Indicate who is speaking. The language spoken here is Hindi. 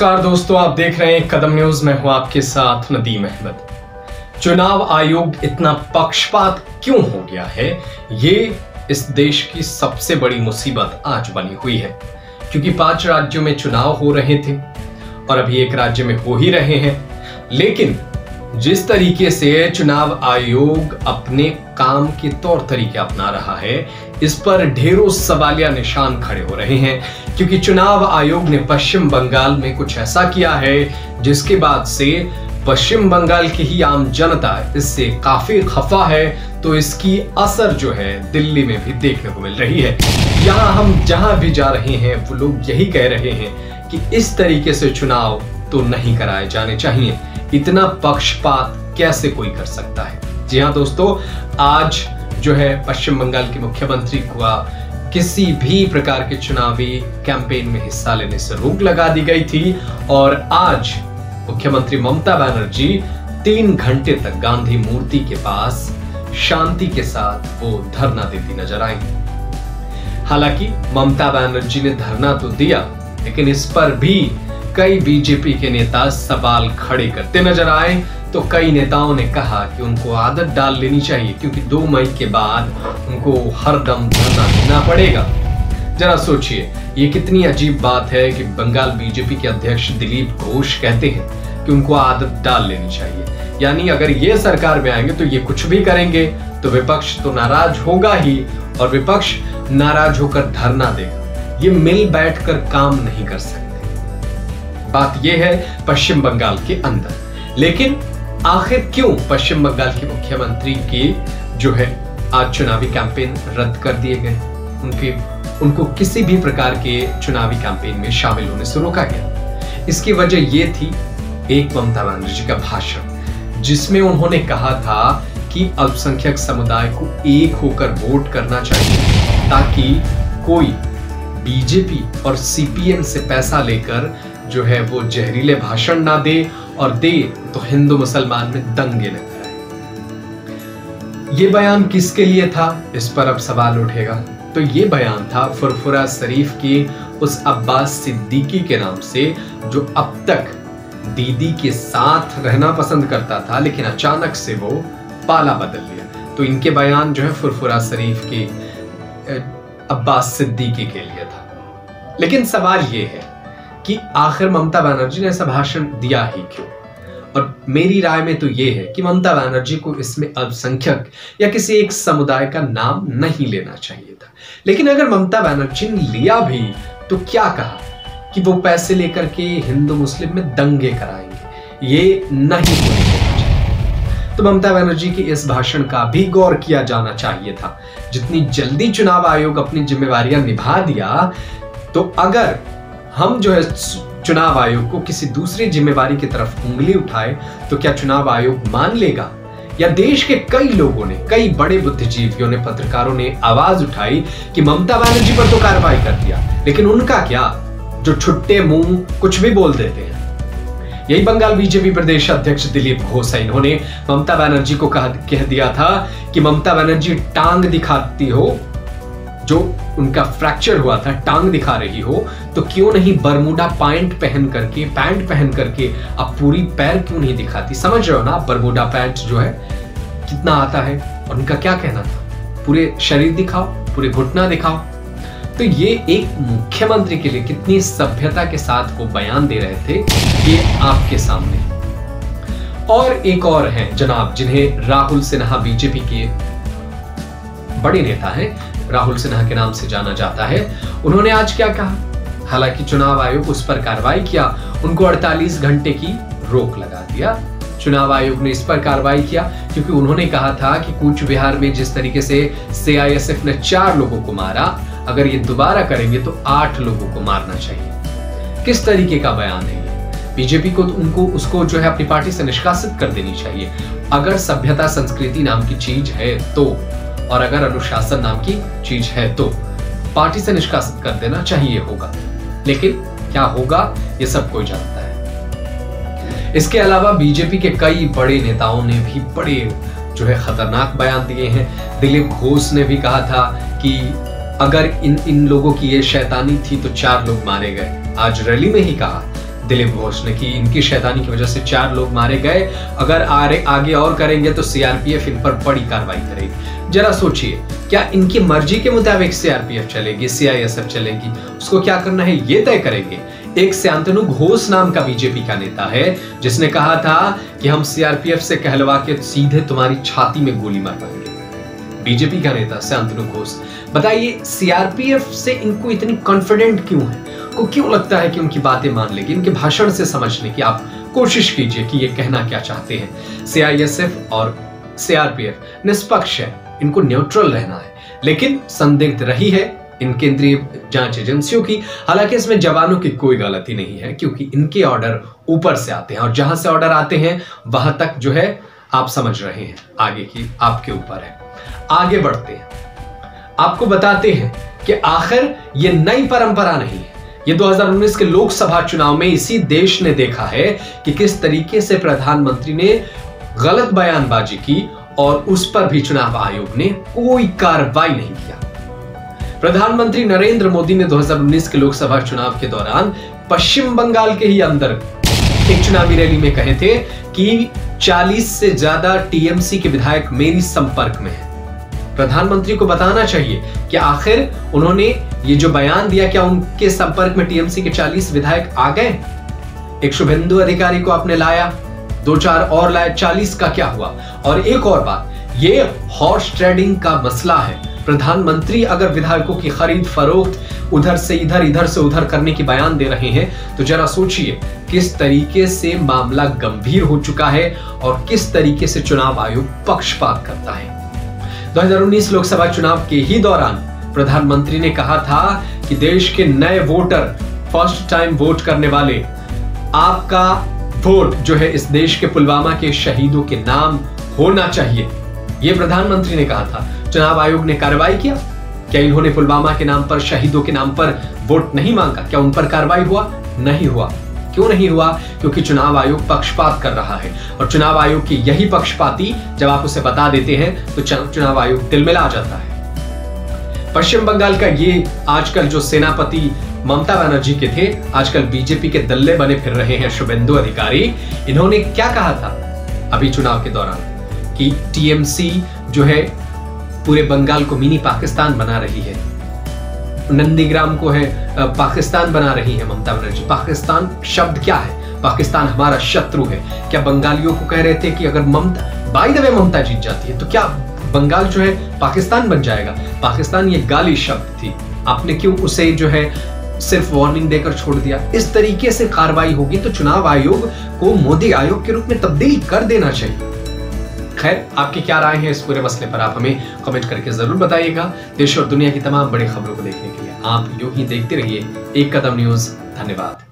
Speaker 1: नमस्कार दोस्तों, आप देख रहे हैं कदम न्यूज। मैं हूं आपके साथ नदीम अहमद। चुनाव आयोग इतना पक्षपात क्यों हो गया है, ये इस देश की सबसे बड़ी मुसीबत आज बनी हुई है। क्योंकि 5 राज्यों में चुनाव हो रहे थे और अभी एक राज्य में हो ही रहे हैं, लेकिन जिस तरीके से चुनाव आयोग अपने काम के तौर तरीके अपना रहा है, इस पर ढेरों सवालिया निशान खड़े हो रहे हैं। क्योंकि चुनाव आयोग ने पश्चिम बंगाल में कुछ ऐसा किया है जिसके बाद से पश्चिम बंगाल की ही आम जनता इससे काफी खफा है, तो इसकी असर जो है दिल्ली में भी देखने को मिल रही है। यहाँ हम जहां भी जा रहे हैं वो लोग यही कह रहे हैं कि इस तरीके से चुनाव तो नहीं कराए जाने चाहिए। इतना पक्षपात कैसे कोई कर सकता है। जी हाँ दोस्तों, आज जो है पश्चिम बंगाल के मुख्यमंत्री को किसी भी प्रकार के चुनावी कैंपेन में हिस्सा लेने से रोक लगा दी गई थी और आज मुख्यमंत्री ममता बनर्जी 3 घंटे तक गांधी मूर्ति के पास शांति के साथ वो धरना देती नजर आई। हालांकि ममता बनर्जी ने धरना तो दिया, लेकिन इस पर भी कई बीजेपी के नेता सवाल खड़े करते नजर आए। तो कई नेताओं ने कहा कि उनको आदत डाल लेनी चाहिए, क्योंकि 2 मई के बाद उनको हरदम धरना देना पड़ेगा। जरा सोचिए, ये कितनी अजीब बात है कि बंगाल बीजेपी के अध्यक्ष दिलीप घोष कहते हैं कि उनको आदत डाल लेनी चाहिए। यानी अगर ये सरकार में आएंगे तो ये कुछ भी करेंगे तो विपक्ष तो नाराज होगा ही, और विपक्ष नाराज होकर धरना देगा। ये मिल बैठकर काम नहीं कर सकते। बात यह है पश्चिम बंगाल के अंदर। लेकिन आखिर क्यों पश्चिम बंगाल के मुख्यमंत्री के जो है आज चुनावी कैंपेन रद्द कर दिए गए, उनको किसी भी प्रकार के चुनावी कैंपेन में शामिल होने से रोका गया। इसकी वजह यह थी एक ममता बनर्जी का भाषण, जिसमें उन्होंने कहा था कि अल्पसंख्यक समुदाय को एक होकर वोट करना चाहिए, ताकि कोई बीजेपी और सीपीएम से पैसा लेकर जो है वो जहरीले भाषण ना दे, और दे तो हिंदू मुसलमान में दंगे न कराए। ये बयान किसके लिए था, इस पर अब सवाल उठेगा। तो ये बयान था फुरफुरा शरीफ के उस अब्बास सिद्दीकी के नाम से, जो अब तक दीदी के साथ रहना पसंद करता था, लेकिन अचानक से वो पाला बदल लिया। तो इनके बयान जो है फुरफुरा शरीफ के अब्बास सिद्दीकी के लिए था। लेकिन सवाल ये है कि आखिर ममता बनर्जी ने ऐसा भाषण दिया ही क्यों। और मेरी राय में तो यह है कि ममता बनर्जी को इसमें अल्पसंख्यक या किसी एक समुदाय का नाम नहीं लेना चाहिए था। लेकिन अगर ममता बनर्जी ने लिया भी तो क्या कहा कि वो पैसे लेकर के हिंदू मुस्लिम में दंगे कराएंगे, ये नहीं होना चाहिए। तो ममता बनर्जी के इस भाषण का भी गौर किया जाना चाहिए था। जितनी जल्दी चुनाव आयोग अपनी जिम्मेवारियां निभा दिया, तो अगर हम जो है चुनाव आयोग को किसी दूसरी जिम्मेवारी की तरफ उंगली उठाए तो क्या चुनाव आयोग मान लेगा? या देश के कई लोगों ने, कई बड़े बुद्धिजीवियों ने, पत्रकारों ने आवाज उठाई कि ममता बनर्जी पर तो कार्रवाई कर दिया, लेकिन उनका क्या, जो छुट्टे मुंह कुछ भी बोल देते हैं। यही बंगाल बीजेपी प्रदेश अध्यक्ष दिलीप घोष, इन्होंने ममता बनर्जी को कह दिया था कि ममता बनर्जी टांग दिखाती हो, जो उनका फ्रैक्चर हुआ था टांग दिखा रही हो, तो क्यों नहीं बरमूडा पैंट पहन करके अब पूरी पैर क्यों नहीं दिखाती। समझ रहे हो ना, बरमूडा पैंट जो है कितना आता है। और उनका क्या कहना था, पूरे शरीर दिखाओ, पूरे घुटना दिखाओ। तो ये एक मुख्यमंत्री के लिए कितनी सभ्यता के साथ वो बयान दे रहे थे, ये आपके सामने। और एक और हैं जनाब, जिन्हें राहुल सिन्हा, बीजेपी के बड़े नेता हैं, राहुल सिन्हा के नाम से जाना जाता है। उन्होंने आज क्या कहा, हालांकि चुनाव आयोग उस पर कार्रवाई किया, उनको 48 घंटे की रोक लगा दिया। चुनाव आयोग ने इस पर कार्रवाई किया क्योंकि उन्होंने कहा था कि कूच बिहार में जिस तरीके से सीआईएसएफ ने 4 लोगों को मारा, अगर ये दोबारा करेंगे तो 8 लोगों को मारना चाहिए। किस तरीके का बयान है ये? बीजेपी को उनको उसको जो है अपनी पार्टी से निष्कासित कर देनी चाहिए। अगर सभ्यता संस्कृति नाम की चीज है तो, और अगर अनुशासन नाम की चीज है तो पार्टी से निष्कासित कर देना चाहिए होगा। लेकिन क्या होगा ये सब कोई जानता है। इसके अलावा बीजेपी के कई बड़े नेताओं ने भी बड़े जो है खतरनाक बयान दिए हैं। दिलीप घोष ने भी कहा था कि अगर इन लोगों की ये शैतानी थी तो 4 लोग मारे गए। आज रैली में ही कहा दिलीप घोष ने कि इनकी शैतानी की वजह से 4 लोग मारे गए, अगर आगे और करेंगे तो सीआरपीएफ इन पर बड़ी कार्रवाई करेगी। जरा सोचिए, क्या इनकी मर्जी के मुताबिक सीआरपीएफ चलेगी, सीआईएसएफ चलेगी? उसको क्या करना है ये तय करेंगे। एक शांतनु घोष नाम का बीजेपी का नेता है जिसने कहा था कि हम सीआरपीएफ से कहलवा के सीधे तुम्हारी छाती में गोली मारवाएंगे। बीजेपी का नेता शांतनु घोष, बताइए सीआरपीएफ से इनको इतनी कॉन्फिडेंट क्यों है? को क्यों लगता है कि उनकी बातें मान लेगी? इनके भाषण से समझने की आप कोशिश कीजिए कि ये कहना क्या चाहते हैं। सीआईएसएफ और सीआरपीएफ निष्पक्ष है, इनको न्यूट्रल रहना है, लेकिन संदिग्ध रही है इन केंद्रीय जांच एजेंसियों की। हालांकि इसमें जवानों की कोई गलती नहीं है, क्योंकि इनके ऑर्डर ऊपर से आते हैं और जहां से ऑर्डर आते हैं वहां तक जो है आप समझ रहे हैं, आगे की आपके ऊपर है। आगे बढ़ते हैं, आपको बताते हैं कि आखिर ये नई परंपरा नहीं है। ये 2019 के लोकसभा चुनाव में इसी देश ने देखा है कि किस तरीके से प्रधानमंत्री ने गलत बयानबाजी की और उस पर भी चुनाव आयोग ने कोई कार्रवाई नहीं किया। प्रधानमंत्री नरेंद्र मोदी ने 2019 के लोकसभा चुनाव के दौरान पश्चिम बंगाल के ही अंदर एक चुनावी रैली में कहे थे कि 40 से ज्यादा टीएमसी के विधायक मेरी संपर्क में हैं। प्रधानमंत्री को बताना चाहिए कि आखिर उन्होंने ये जो बयान दिया, क्या उनके संपर्क में टीएमसी के 40 विधायक आ गए? एक शुभेंदु अधिकारी को आपने लाया, 2-4 और लाए, 40 का क्या हुआ? और एक और बात, ये हॉर्स ट्रेडिंग का मसला है। प्रधानमंत्री अगर विधायकों की खरीद फरोख्त उधर से इधर, इधर से उधर करने की बयान दे रहे हैं, तो जरा सोचिए किस तरीके से मामला गंभीर हो चुका है और किस तरीके से चुनाव आयोग पक्षपात करता है। 2019 लोकसभा चुनाव के ही दौरान प्रधानमंत्री ने कहा था कि देश के नए वोटर, फर्स्ट टाइम वोट करने वाले, आपका वोट जो है इस देश के पुलवामा के शहीदों के नाम होना चाहिए। यह प्रधानमंत्री ने कहा था। चुनाव आयोग ने कार्रवाई किया? क्या इन्होंने पुलवामा के नाम पर, शहीदों के नाम पर वोट नहीं मांगा? क्या उन पर कार्रवाई हुआ? नहीं हुआ। क्यों नहीं हुआ? क्योंकि चुनाव आयोग पक्षपात कर रहा है और चुनाव आयोग की यही पक्षपाती जब आप उसे बता देते हैं तो चुनाव आयोग तिलमिला जाता है। पश्चिम बंगाल का ये आजकल जो सेनापति ममता बनर्जी के थे, आजकल बीजेपी के दल्ले बने फिर रहे हैं शुभेंदु अधिकारी, इन्होंने क्या कहा था अभी चुनाव के दौरान कि टीएमसी जो है पूरे बंगाल को मिनी पाकिस्तान बना रही है, नंदीग्राम को है पाकिस्तान बना रही है ममता बनर्जी। पाकिस्तान शब्द क्या है? पाकिस्तान हमारा शत्रु है। क्या बंगालियों को कह रहे थे कि अगर बाय द वे ममता जीत जाती है तो क्या बंगाल जो है पाकिस्तान बन जाएगा? पाकिस्तान ये गाली शब्द थी, आपने क्यों उसे जो है सिर्फ वार्निंग देकर छोड़ दिया? इस तरीके से कार्रवाई होगी तो चुनाव आयोग को मोदी आयोग के रूप में तब्दील कर देना चाहिए। खैर, आपकी क्या राय है इस पूरे मसले पर? आप हमें कमेंट करके जरूर बताइएगा। देश और दुनिया की तमाम बड़ी खबरों को देखने के लिए आप यूं ही देखते रहिए एक कदम न्यूज। धन्यवाद।